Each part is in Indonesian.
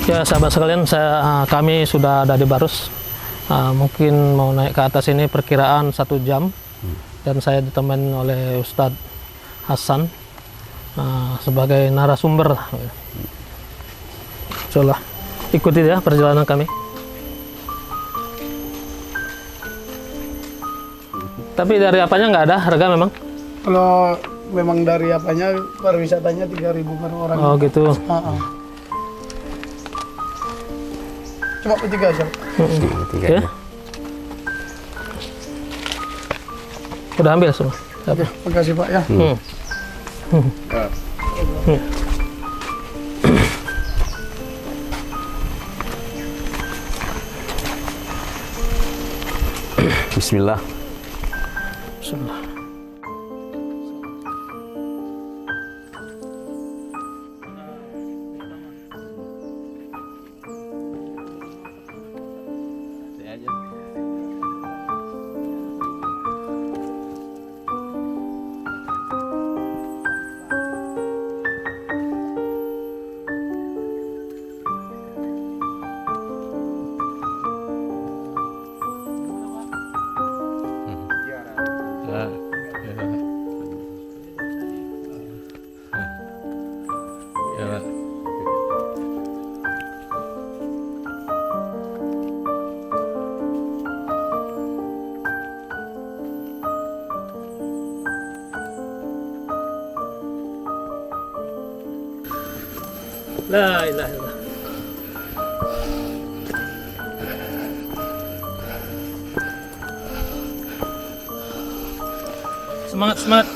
Ya sahabat sekalian, kami sudah ada di Barus. Mungkin mau naik ke atas ini perkiraan 1 jam. Dan saya ditemani oleh Ustadz Hasan sebagai narasumber. Coba ikuti ya perjalanan kami. Tapi dari apanya nggak ada harga memang? Kalau memang dari apanya, pariwisatanya 3.000 per orang. Oh gitu. Cuma bertiga aja. Ya. Udah ambil semua. Oke, makasih Pak ya. Bismillah. Bismillah. La ilaha illallah. Semangat, semangat.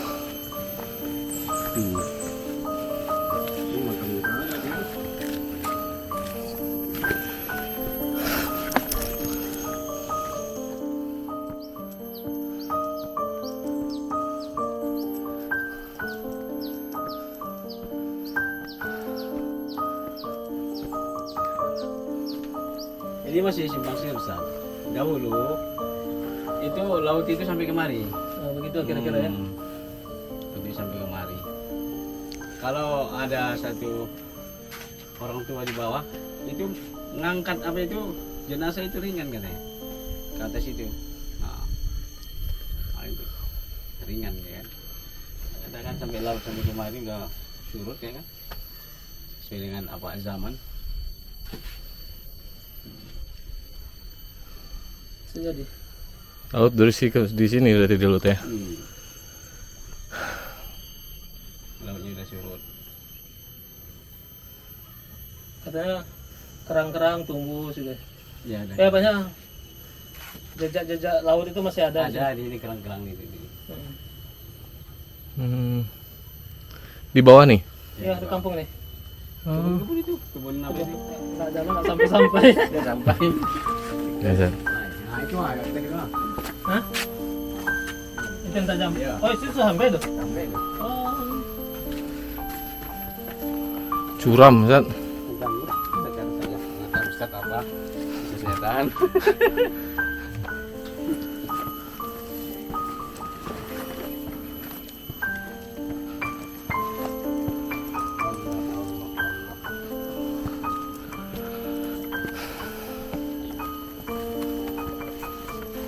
Ini masih simpang siur, Ustaz. Dahulu itu laut itu sampai kemari. Begitu kira-kira ya. Itu sampai kemari. Kalau ada satu orang tua di bawah, itu ngangkat apa itu jenazah itu ringan katanya. Ke atas itu. Nah, itu ringan ya kan. Katakan sampai laut sampai kemari udah surut ya kan. Sesuai dengan apa zaman. Jadi. Laut dari di sini berarti dulu teh. Lautnya udah surut. Katanya kerang-kerang tumbuh sudah. Ya, ada. Ya banyak. Jejak-jejak laut itu masih ada. Ada di ini kerang-kerang itu. Di bawah nih. Ya di kampung nih. Kebun itu, kebun apa itu? Nggak jalan nggak sampai-sampai. Udah sampai. Ya, Ustaz. Nah itu ada tadi mah. Hah? Itu yang tajam. Iya. Oh itu sudah sampai tuh. Sampai itu. Oh. Curam, Ustaz. Bukan murah. Sekarang saja. Nggak tahu Ustaz apa kesehatan.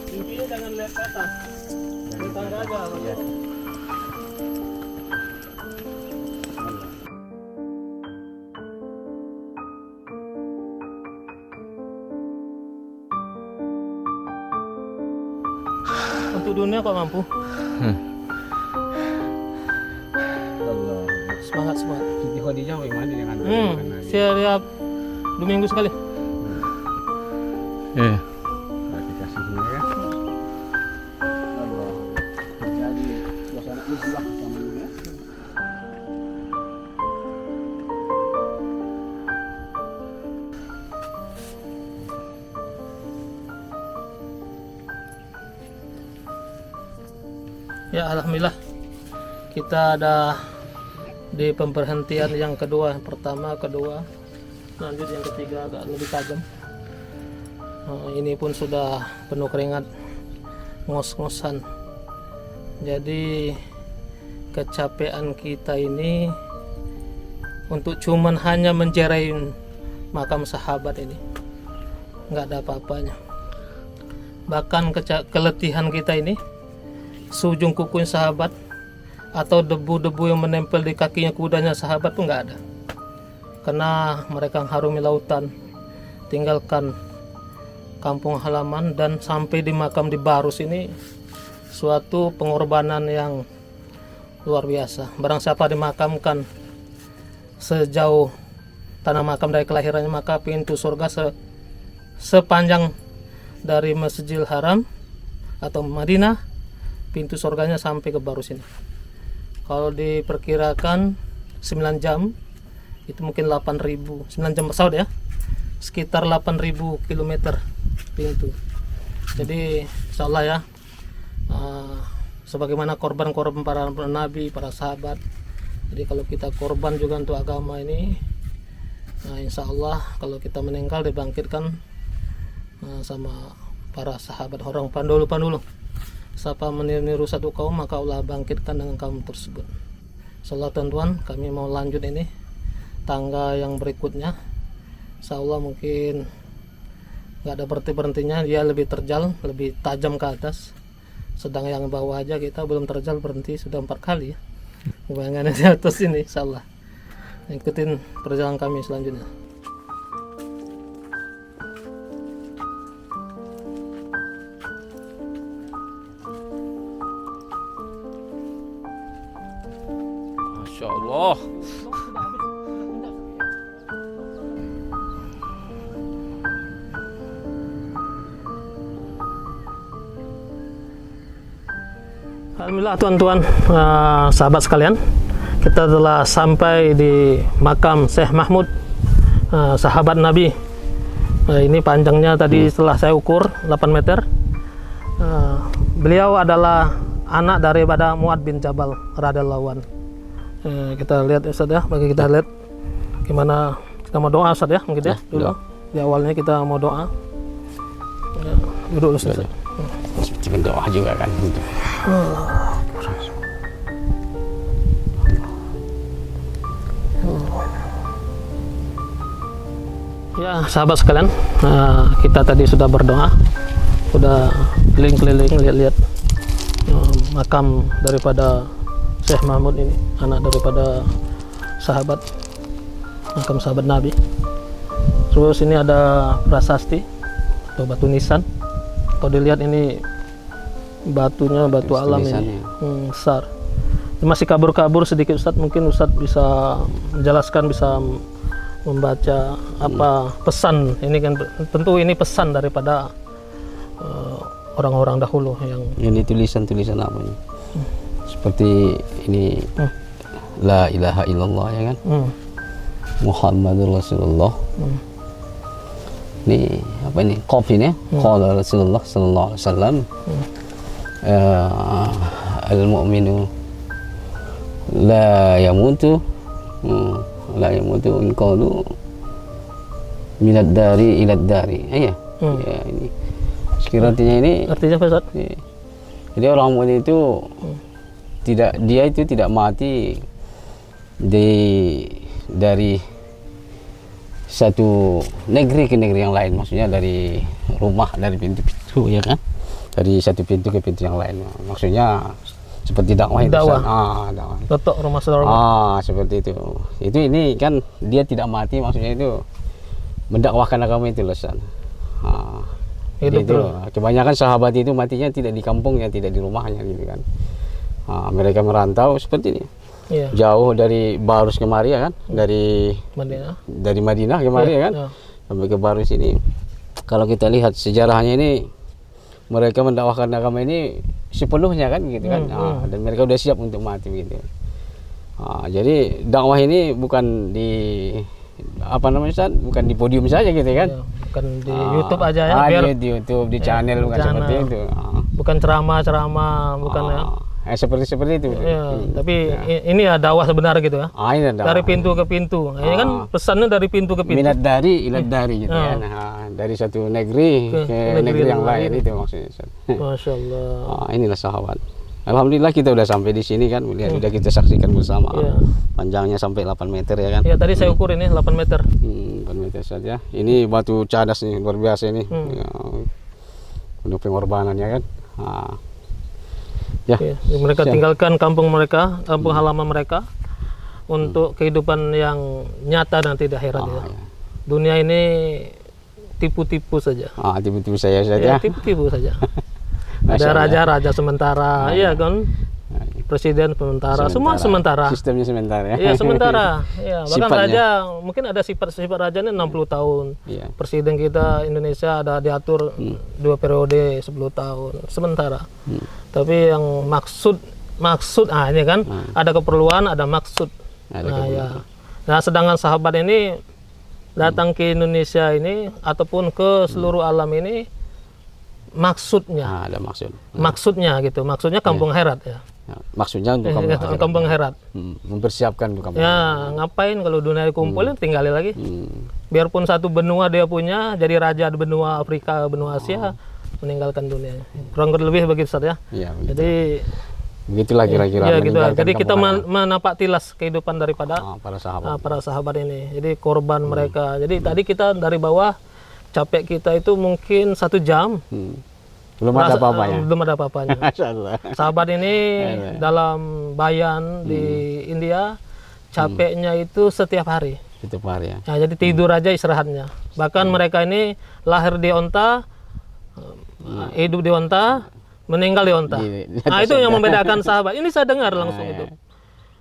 Intinya jangan lihat ke atas. Di tangga aja. Iya. Untuk dunia kok mampu. Allah. Semangat semangat. Siti Khadijah bagaimana dengan Setiap 2 minggu sekali. Ya. dikasihnya ya. Allah. Jadi suasana musibah sama ini. Ya alhamdulillah kita ada di pemberhentian yang kedua, pertama, kedua, lanjut yang ketiga agak lebih tajam. Ini pun sudah penuh keringat, ngos-ngosan. Jadi kecapean kita ini untuk cuman hanya menjerai makam sahabat ini. Nggak ada apa-apanya. Bahkan keletihan kita ini, seujung kukunya sahabat atau debu-debu yang menempel di kakinya kudanya sahabat tuh nggak ada. Karena mereka harumi lautan, tinggalkan kampung halaman dan sampai di makam di Barus ini suatu pengorbanan yang luar biasa. Barang siapa dimakamkan sejauh tanah makam dari kelahirannya, maka pintu surga sepanjang dari Masjidil Haram atau Madinah, pintu surganya sampai ke Barus ini. Kalau diperkirakan 9 jam, itu mungkin 8.000, 9 jam pesawat ya, sekitar 8.000 km pintu. Jadi insya Allah ya, sebagaimana korban-korban para nabi, para sahabat, jadi kalau kita korban juga untuk agama ini, nah insya Allah kalau kita meninggal dibangkitkan sama para sahabat, orang pandulu-pandulu. Siapa meniru satu kaum, maka Allah bangkitkan dengan kaum tersebut. Insya Allah teman-teman, kami mau lanjut ini tangga yang berikutnya. Insya Allah mungkin nggak ada berhenti-berhentinya, dia lebih terjal, lebih tajam ke atas. Sedang yang bawah aja kita belum terjal, berhenti sudah 4 kali ya. Bayangannya di atas ini, insya Allah. Ikutin perjalanan kami selanjutnya. Masya Allah. Alhamdulillah teman-teman, sahabat sekalian, kita telah sampai di makam Syekh Mahmud, sahabat Nabi. Ini panjangnya tadi setelah saya ukur 8 meter. Beliau adalah anak daripada Mu'ad bin Jabal radhiyallahu anhu. Kita lihat Ustaz ya, bagi kita lihat gimana kita mau doa Ustaz ya, mungkin ya dulu. Di awalnya kita mau doa. Duduk Ustaz. Seperti berdoa juga kan gitu. Ya sahabat sekalian, kita tadi sudah berdoa, sudah keliling-keliling lihat-lihat makam daripada Syekh Mahmud ini, anak daripada sahabat, makam sahabat Nabi. Terus ini ada prasasti atau batu nisan. Kalau dilihat ini batunya batu alam ini besar. Masih kabur-kabur sedikit Ustadz, mungkin Ustadz bisa menjelaskan, bisa membaca apa pesan ini kan, tentu ini pesan daripada orang-orang dahulu yang ini tulisan-tulisan apa ini? Seperti ini la ilaha illallah ya kan? Muhammadur Rasulullah. Ini apa ini? Qaf ini, qala Rasulullah sallallahu alaihi wasallam. Al-mu'minu la yamutu in qalu minad dari ilad dari. Ya, ini. Sekiranya artinya ini artinya apa Ustaz? Jadi orang mukmin itu dia itu tidak mati dari satu negeri ke negeri yang lain, maksudnya dari rumah, dari pintu-pintu ya kan, dari satu pintu ke pintu yang lain, maksudnya seperti dakwah itu. Dakwah. Letok rumah saudara. Seperti itu. Ini kan dia tidak mati, maksudnya itu mendakwahkan agama itu Ustaz. Itu kebanyakan sahabat itu matinya tidak di kampungnya, tidak di rumahnya gitu kan. Mereka merantau seperti ini. Iya. Jauh dari Barus kemari ya kan, dari Madinah kemari ya kan, sampai ke Barus ini. Kalau kita lihat sejarahnya ini, mereka mendakwahkan agama ini sepenuhnya kan gitu kan. Dan mereka udah siap untuk mati gitu. Jadi dakwah ini bukan di bukan di podium saja gitu kan. Ya, bukan di YouTube aja ya, biar di YouTube, di channel bukan seperti itu. Bukan ceramah, bukan ya. Seperti itu. Ya, tapi ini ya dakwah sebenar gitu ya. Ini dakwah. Dari pintu ke pintu. Ini kan pesannya dari pintu ke pintu. Minat dari ilad dari gitu kan. Dari satu negeri ke negeri yang lain itu maksudnya. Masya Allah. Inilah sahabat. Alhamdulillah kita udah sampai di sini kan, lihat udah kita saksikan bersama. Panjangnya sampai 8 meter ya kan. Ya tadi saya ukur ini 8 meter. 8 meter. Oke, Ustaz ya. Ini batu cadas nih luar biasa ini. Ya, penuh pengorbanan ya kan. Nah. Ya. Ya, mereka tinggalkan kampung mereka, kampung halaman mereka untuk kehidupan yang nyata dan tidak akhirat ya. Ya. Dunia ini tipu-tipu saja. Tipu-tipu saya Ustaz Ya, ya. tipu-tipu saja. Masya Ada Allah. raja-raja sementara, iya kan? Presiden sementara, semua sementara. Sistemnya sementara ya. Iya, sementara. Ya, bahkan Sifatnya. raja mungkin ada sifat-sifat raja ini 60 tahun. Iya. Presiden kita Indonesia ada diatur 2 periode 10 tahun sementara. Tapi yang maksud ini kan ada keperluan, ada maksud. Ada Nah, ya. Nah, sedangkan sahabat ini datang ke Indonesia ini ataupun ke seluruh alam ini maksudnya. Ada maksud. Maksudnya gitu. Maksudnya kampung Herat ya. Ya, maksudnya untuk kamu akhirat. Kampung Herat. Mempersiapkan untuk kamu. Ya, ngapain kalau dunia dikumpulin tinggalin lagi. Biarpun satu benua dia punya, jadi raja di benua Afrika, benua Asia, meninggalkan dunia. Kurang lebih begitu Ustaz ya. Iya, begitu. Jadi Begitulah kira-kira. ya gitu. meninggalkan Jadi kita kampung halaman. menapak tilas kehidupan daripada Para sahabat. para sahabat ini. Jadi korban mereka. Jadi tadi kita dari bawah capek kita itu mungkin 1 jam. Belum ada apa-apanya. Belum ada apa-apanya. Masya Allah. Sahabat ini dalam bayan di India capeknya itu setiap hari. Itu hari ya. Nah, jadi tidur aja istirahatnya. Bahkan mereka ini lahir di onta, hidup di onta, meninggal di onta. Nah, itu yang membedakan sahabat. Ini saya dengar langsung itu.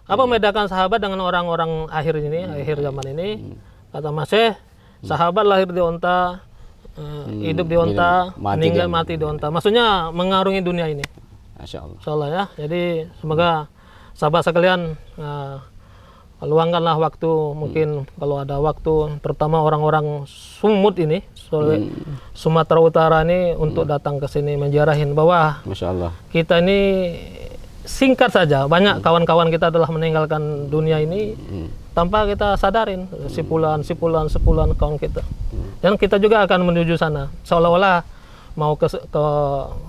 Apa membedakan sahabat dengan orang-orang akhir ini, akhir zaman ini? Kata Mas sahabat lahir di onta, hidup di onta, meninggal mati di onta. Maksudnya mengarungi dunia ini. Masya Allah. Insyaallah ya. Jadi semoga sahabat sekalian luangkanlah waktu, mungkin kalau ada waktu, terutama orang-orang Sumut ini, Sumatera Utara ini untuk datang ke sini menjarahin bahwa Masya Allah. kita ini singkat saja banyak kawan-kawan kita telah meninggalkan dunia ini tanpa kita sadarin, sipulan kawan kita. Dan kita juga akan menuju sana. Seolah-olah mau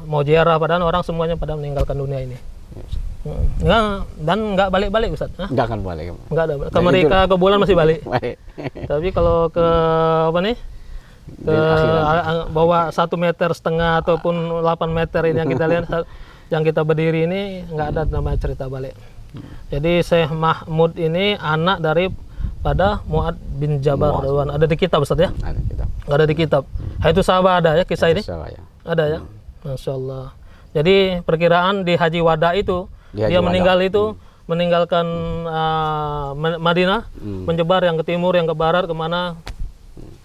mau ziarah padahal orang semuanya pada meninggalkan dunia ini. Dan nggak balik-balik Ustaz. Nggak akan balik. Nggak ada. Ke mereka ke bulan masih balik. Baik. Tapi kalau ke apa nih? Ke bawa 1,5 meter ataupun 8 meter ini yang kita lihat, yang kita berdiri ini nggak ada namanya cerita balik. Jadi Syekh Mahmud ini anak daripada Mu'ad bin Jabal radhiyallahu anhu. Ada di kitab Ustaz ya? Ada kita. Nggak ada di kitab. Itu sahabat ada ya kisah ini? Saya. Ada ya? Masya Allah. Jadi perkiraan di Haji Wada itu dia meninggal itu meninggalkan Madinah, menyebar yang ke timur, yang ke barat, kemana?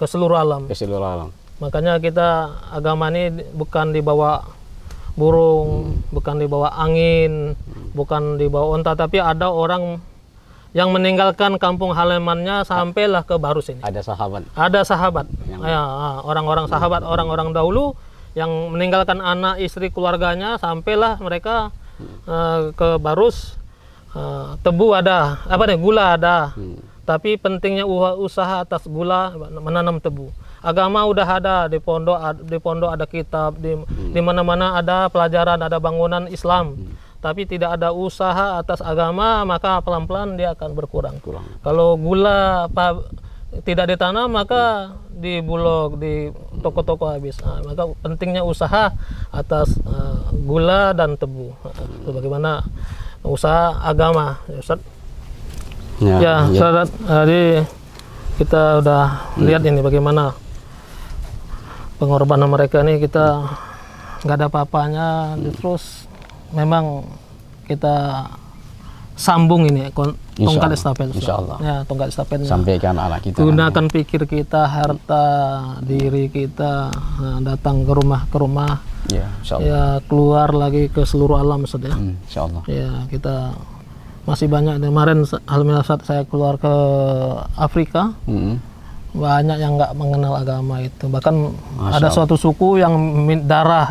Ke seluruh alam. Ke seluruh alam. Makanya kita agama ini bukan dibawa burung, bukan dibawa angin, bukan dibawa onta, tapi ada orang yang meninggalkan kampung halamannya sampailah ke Barus ini. Ada sahabat. Ada sahabat, orang-orang sahabat, orang-orang dahulu yang meninggalkan anak, istri, keluarganya, sampailah mereka ke Barus. Tebu ada, gula ada. Tapi pentingnya usaha atas gula, menanam tebu. Agama udah ada di pondok ada kitab, di mana-mana ada pelajaran, ada bangunan Islam. Tapi tidak ada usaha atas agama, maka pelan-pelan dia akan berkurang. Kalau gula tidak ditanam, maka di bulog, di toko-toko habis. Maka pentingnya usaha atas gula dan tebu. Bagaimana usaha agama, Ustaz? Ya, Ustaz. Jadi kita udah lihat ini bagaimana pengorbanan mereka ini, kita nggak ada apa-apanya, terus memang kita sambung ini tongkat estafet. Insyaallah. Ya, tongkat estafetnya. Sampai ke anak-anak kita. Gunakan pikir kita, harta diri kita, datang ke rumah. Ya, insyaallah. Ya, keluar lagi ke seluruh alam Ustaz ya. Insyaallah. Ya, kita masih banyak. Kemarin alhamdulillah saat saya keluar ke Afrika, banyak yang nggak mengenal agama itu. Bahkan ada suatu suku yang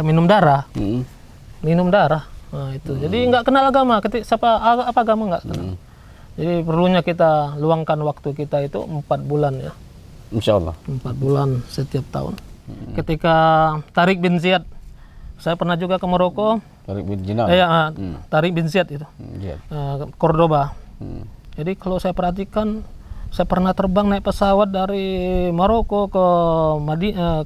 minum darah. Nah, itu. Jadi nggak kenal agama. Apa agama nggak kenal. Jadi perlunya kita luangkan waktu kita itu 4 bulan ya. Insyaallah. 4 bulan setiap tahun. Ketika Tariq bin Ziyad, saya pernah juga ke Maroko. Tariq bin Ziyad. Tariq bin Ziyad itu. Cordoba. Jadi kalau saya perhatikan Saya pernah terbang naik pesawat dari Maroko ke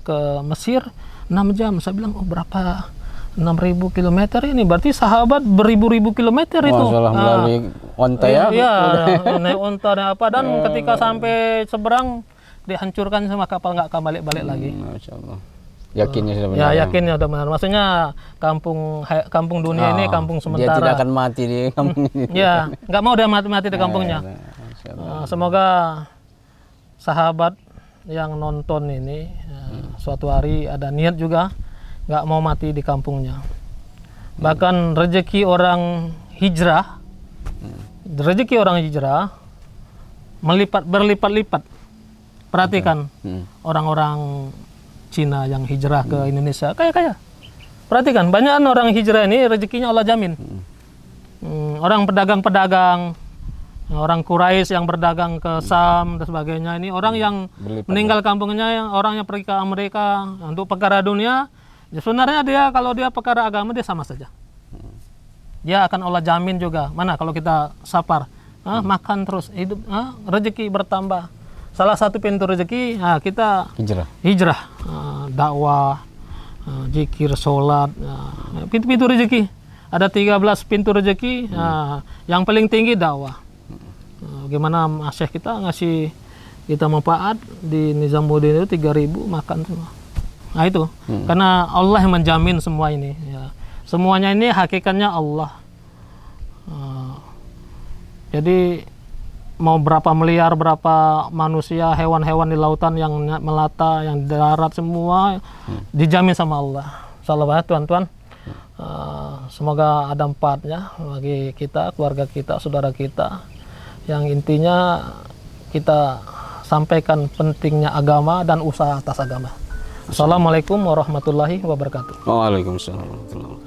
ke Mesir 6 jam. Saya bilang, oh berapa? 6.000 kilometer ini berarti sahabat beribu-ribu kilometer itu. Masalah melalui onta ya. Iya, naik onta dan apa, dan ketika sampai seberang dihancurkan sama kapal, nggak akan balik-balik lagi. Masya Allah. Yakinnya sudah benar. Ya, yakinnya udah benar. Maksudnya kampung dunia ini kampung sementara. Dia tidak akan mati di kampung ini. Ya, nggak mau dia mati-mati di kampungnya. Masya Allah. Semoga sahabat yang nonton ini suatu hari ada niat juga nggak mau mati di kampungnya. Bahkan rezeki orang hijrah, berlipat-lipat. Perhatikan orang-orang Cina yang hijrah ke Indonesia, kaya-kaya. Perhatikan, banyak orang hijrah ini rezekinya Allah jamin. Orang pedagang-pedagang, orang Quraisy yang berdagang ke Sam dan sebagainya, ini orang yang meninggal kampungnya, orang yang pergi ke Amerika untuk perkara dunia. Ya, sebenarnya dia kalau dia perkara agama dia sama saja. Dia akan Allah jamin juga. Mana kalau kita sabar, makan terus, hidup, rezeki bertambah. Salah satu pintu rezeki kita hijrah, dakwah, zikir, sholat, pintu-pintu rezeki. Ada 13 pintu rezeki. Yang paling tinggi dakwah. Gimana Syekh kita ngasih kita manfaat di Nizamuddin itu 3.000 makan semua. Nah itu, karena Allah yang menjamin semua ini. Ya. Semuanya ini hakikatnya Allah. Jadi mau berapa miliar, berapa manusia, hewan-hewan di lautan yang melata, yang di darat semua dijamin sama Allah. Salawat tuan-tuan. Semoga ada manfaatnya bagi kita, keluarga kita, saudara kita. Yang intinya kita sampaikan pentingnya agama dan usaha atas agama. Assalamualaikum warahmatullahi wabarakatuh. Waalaikumsalam warahmatullahi wabarakatuh.